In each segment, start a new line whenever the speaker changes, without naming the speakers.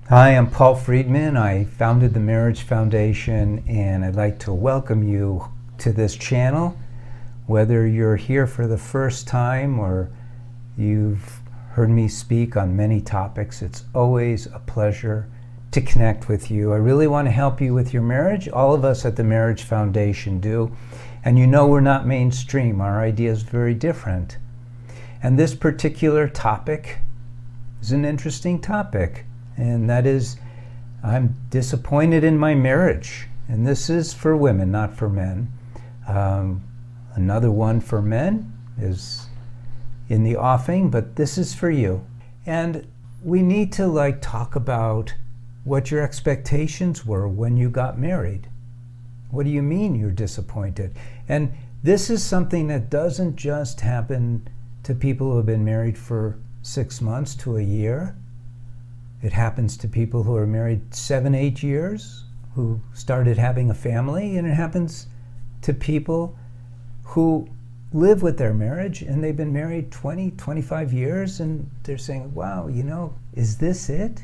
Hi, I'm Paul Friedman. I founded the Marriage Foundation, and I'd like to welcome you to this channel. Whether you're here for the first time or you've heard me speak on many topics, it's always a pleasure to connect with you. I really want to help you with your marriage. All of us at the Marriage Foundation do. And you know we're not mainstream. Our idea is very different. And this particular topic is an interesting topic. And that is, I'm disappointed in my marriage. And this is for women, not for men. Another one for men is in the offing, but this is for you. And we need to talk about what your expectations were when you got married. What do you mean you're disappointed? And this is something that doesn't just happen to people who have been married for 6 months to a year. It happens to people who are married 7, 8 years, who started having a family, and it happens to people who live with their marriage and they've been married 20, 25 years and they're saying, wow, is this it?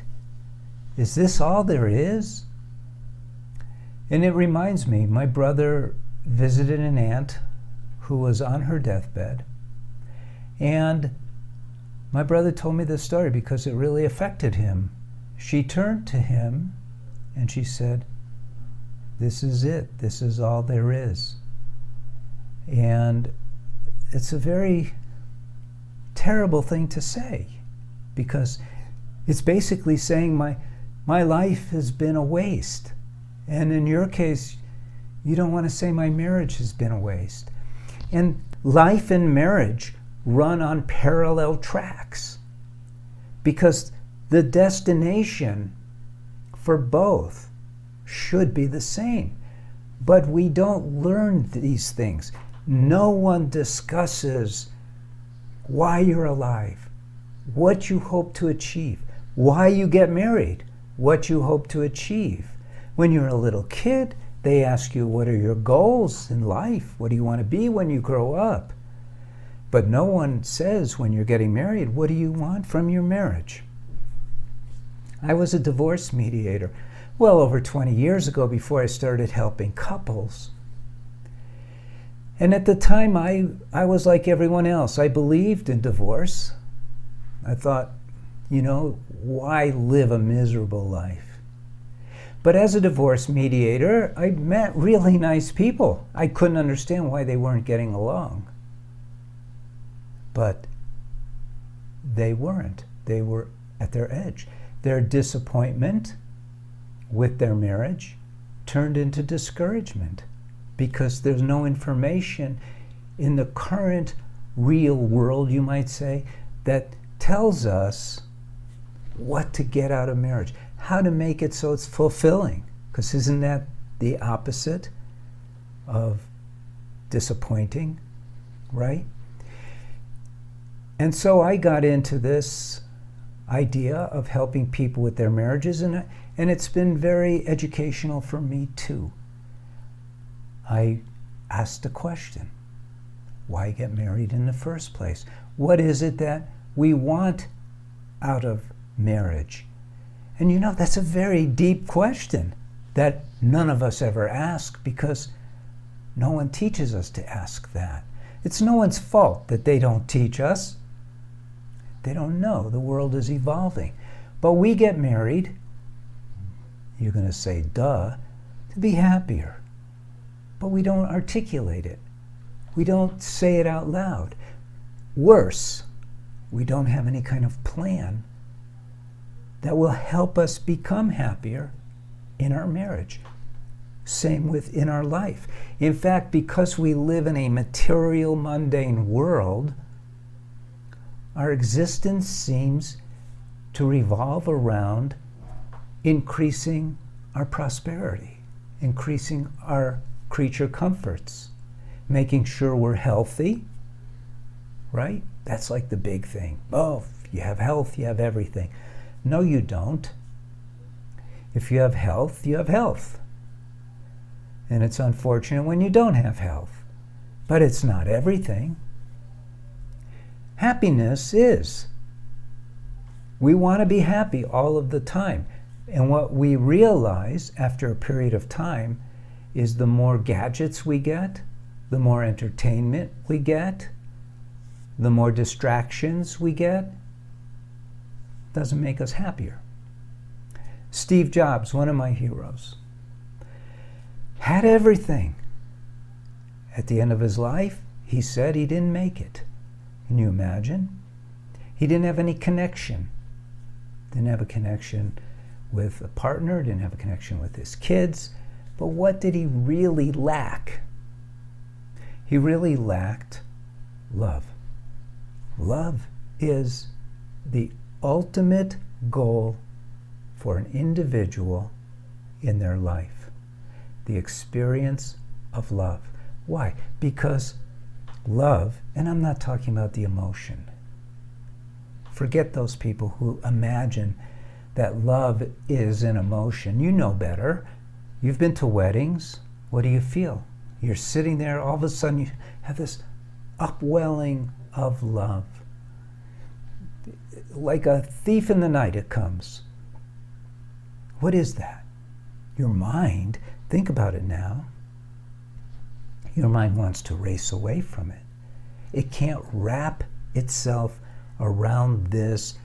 Is this all there is? And it reminds me, my brother visited an aunt who was on her deathbed, and my brother told me this story because it really affected him. She turned to him and she said, this is it. This is all there is. And it's a very terrible thing to say, because it's basically saying my life has been a waste. And in your case, you don't want to say my marriage has been a waste. And life and marriage run on parallel tracks, because the destination for both should be the same. But we don't learn these things. No one discusses why you're alive, what you hope to achieve, why you get married, what you hope to achieve. When you're a little kid, they ask you, what are your goals in life? What do you want to be when you grow up? But no one says when you're getting married, what do you want from your marriage? I was a divorce mediator well over 20 years ago, before I started helping couples. And at the time, I was like everyone else. I believed in divorce. I thought, why live a miserable life? But as a divorce mediator, I met really nice people. I couldn't understand why they weren't getting along. But they weren't. They were at their edge. Their disappointment with their marriage turned into discouragement, because there's no information in the current real world, you might say, that tells us what to get out of marriage, how to make it so it's fulfilling. Because isn't that the opposite of disappointing, right? And so I got into this idea of helping people with their marriages, and it's been very educational for me too. I asked the question, why get married in the first place? What is it that we want out of marriage? And that's a very deep question that none of us ever ask, because no one teaches us to ask that. It's no one's fault that they don't teach us. They don't know. The world is evolving. But we get married, you're going to say, duh, to be happier. But we don't articulate it. We don't say it out loud. Worse, we don't have any kind of plan that will help us become happier in our marriage. Same within our life. In fact, because we live in a material, mundane world, our existence seems to revolve around increasing our prosperity, increasing our creature comforts, making sure we're healthy, right? That's like the big thing. Oh, if you have health, you have everything. No, you don't. If you have health, you have health. And it's unfortunate when you don't have health. But it's not everything. Happiness is. We want to be happy all of the time. And what we realize after a period of time is the more gadgets we get, the more entertainment we get, the more distractions we get, doesn't make us happier. Steve Jobs, one of my heroes, had everything. At the end of his life, he said he didn't make it. Can you imagine? He didn't have any connection. Didn't have a connection with a partner, didn't have a connection with his kids. But what did he really lack? He really lacked love. Love is the ultimate goal for an individual in their life. The experience of love. Why? Because love, and I'm not talking about the emotion. Forget those people who imagine that love is an emotion. You know better. You've been to weddings. What do you feel? You're sitting there, all of a sudden you have this upwelling of love. Like a thief in the night it comes. What is that? Your mind, think about it now. Your mind wants to race away from it. It can't wrap itself around this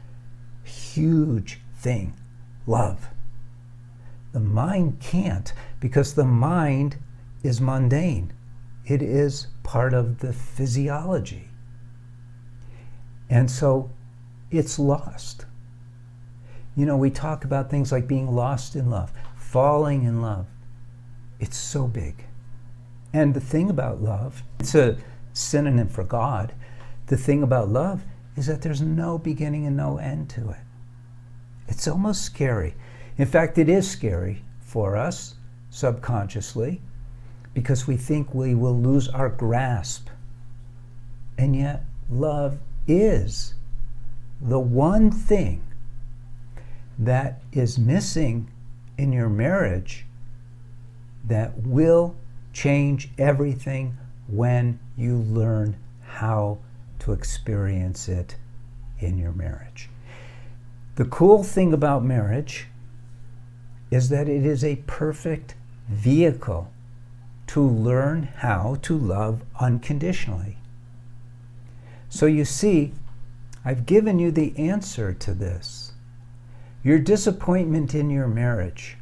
huge thing, love. The mind can't, because the mind is mundane. It is part of the physiology. And so it's lost. You know, we talk about things like being lost in love, falling in love. It's so big. And the thing about love, it's a synonym for God. The thing about love is that there's no beginning and no end to it. It's almost scary. In fact, it is scary for us subconsciously because we think we will lose our grasp. And yet, love is the one thing that is missing in your marriage that will change everything when you learn how to experience it in your marriage. The cool thing about marriage is that it is a perfect vehicle to learn how to love unconditionally. So you see, I've given you the answer to this. Your disappointment in your marriage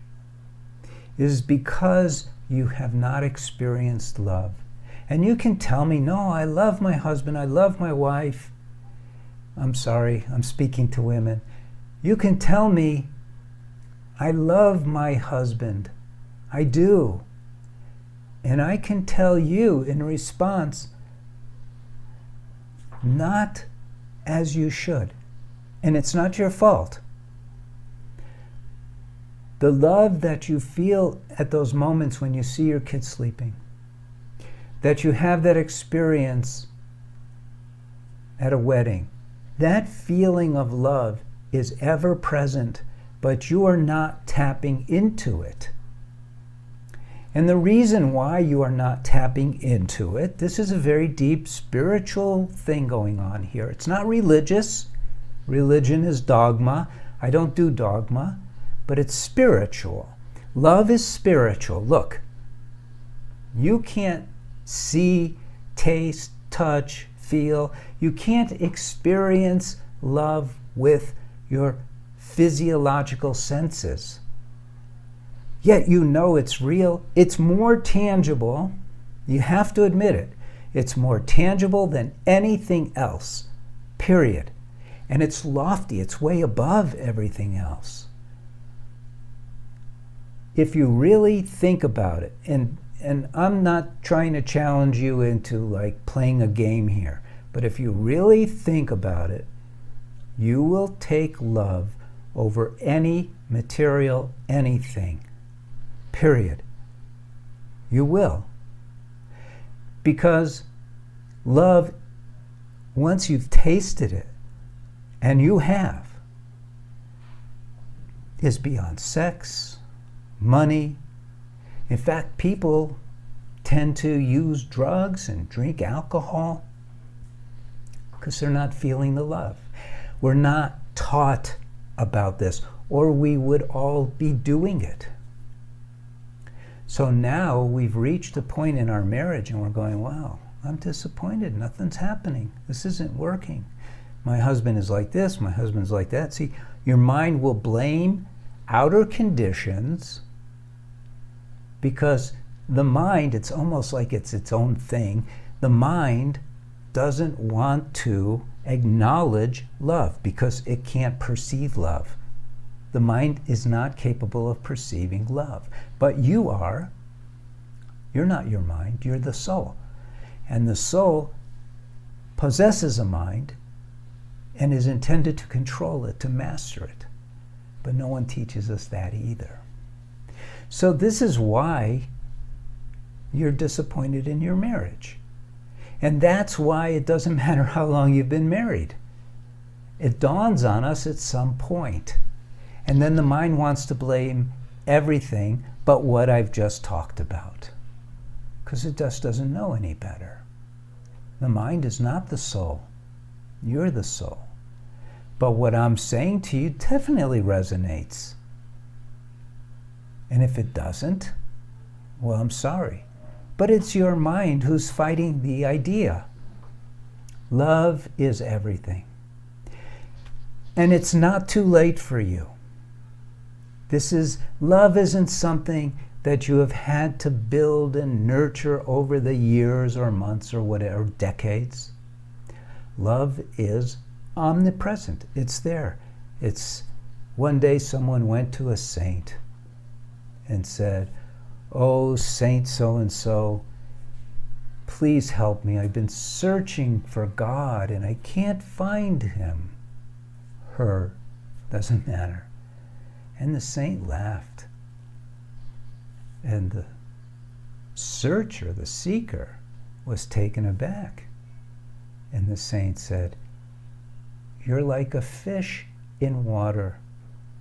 is because you have not experienced love. And you can tell me, no, I love my husband, I love my wife. I'm sorry, I'm speaking to women. You can tell me, I love my husband. I do. And I can tell you in response, not as you should. And it's not your fault. The love that you feel at those moments when you see your kids sleeping, that you have that experience at a wedding, that feeling of love is ever present, but you are not tapping into it. And the reason why you are not tapping into it, this is a very deep spiritual thing going on here. It's not religious. Religion is dogma. I don't do dogma, but it's spiritual. Love is spiritual. Look, you can't see, taste, touch, feel. You can't experience love with your physiological senses. Yet you know it's real. It's more tangible. You have to admit it. It's more tangible than anything else, period. And it's lofty. It's way above everything else. If you really think about it, and I'm not trying to challenge you into like playing a game here, but if you really think about it, you will take love over any material anything. Period. You will. Because love, once you've tasted it, and you have, is beyond sex, money. In fact, people tend to use drugs and drink alcohol because they're not feeling the love. We're not taught about this. or we would all be doing it. So now we've reached a point in our marriage and we're going, wow, I'm disappointed. Nothing's happening. This isn't working. My husband is like this, my husband's like that. See, your mind will blame outer conditions because the mind, it's almost like it's its own thing. The mind doesn't want to acknowledge love because it can't perceive love. The mind is not capable of perceiving love. But you are. You're not your mind, you're the soul. And the soul possesses a mind and is intended to control it, to master it. But no one teaches us that either. So this is why you're disappointed in your marriage. And that's why it doesn't matter how long you've been married. It dawns on us at some point. And then the mind wants to blame everything but what I've just talked about. Because it just doesn't know any better. The mind is not the soul. You're the soul. But what I'm saying to you definitely resonates. And if it doesn't, well, I'm sorry. But it's your mind who's fighting the idea. Love is everything. And it's not too late for you. Love isn't something that you have had to build and nurture over the years or months or whatever, decades. Love is omnipresent. It's there. It's one day someone went to a saint and said, "Oh, Saint so-and-so, please help me. I've been searching for God and I can't find him." Her, doesn't matter. And the saint laughed. And the searcher, the seeker, was taken aback. And the saint said, "You're like a fish in water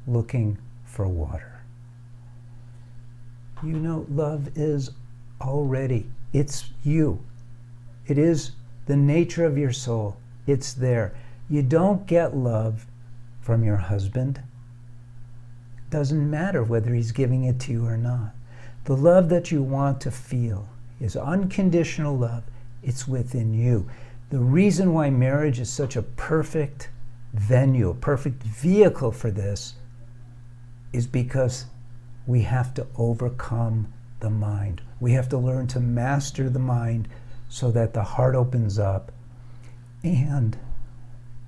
looking for water." You know, love is already, it's you. It is the nature of your soul. It's there. You don't get love from your husband. Doesn't matter whether he's giving it to you or not. The love that you want to feel is unconditional love. It's within you. The reason why marriage is such a perfect venue, a perfect vehicle for this, is because we have to overcome the mind. We have to learn to master the mind so that the heart opens up. And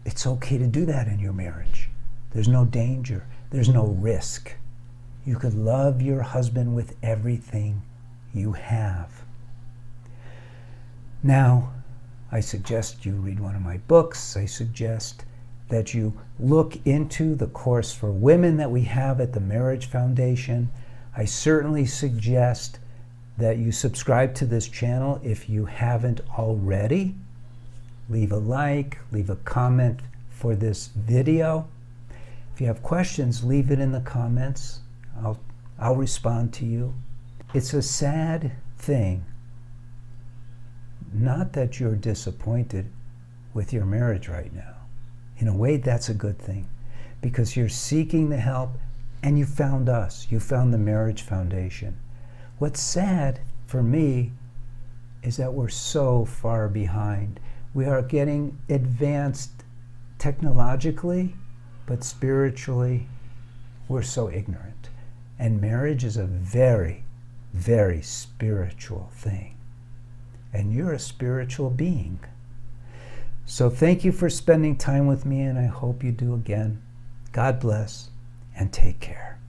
it's okay to do that in your marriage. There's no danger. There's no risk. You could love your husband with everything you have. Now, I suggest you read one of my books. I suggest that you look into the course for women that we have at the Marriage Foundation. I certainly suggest that you subscribe to this channel if you haven't already. Leave a like, leave a comment for this video. If you have questions, leave it in the comments. I'll respond to you. It's a sad thing, not that you're disappointed with your marriage right now. In a way, that's a good thing, because you're seeking the help and you found us. You found the Marriage Foundation. What's sad for me is that we're so far behind. We are getting advanced technologically, but spiritually, we're so ignorant. And marriage is a very, very spiritual thing. And you're a spiritual being. So thank you for spending time with me, and I hope you do again. God bless, and take care.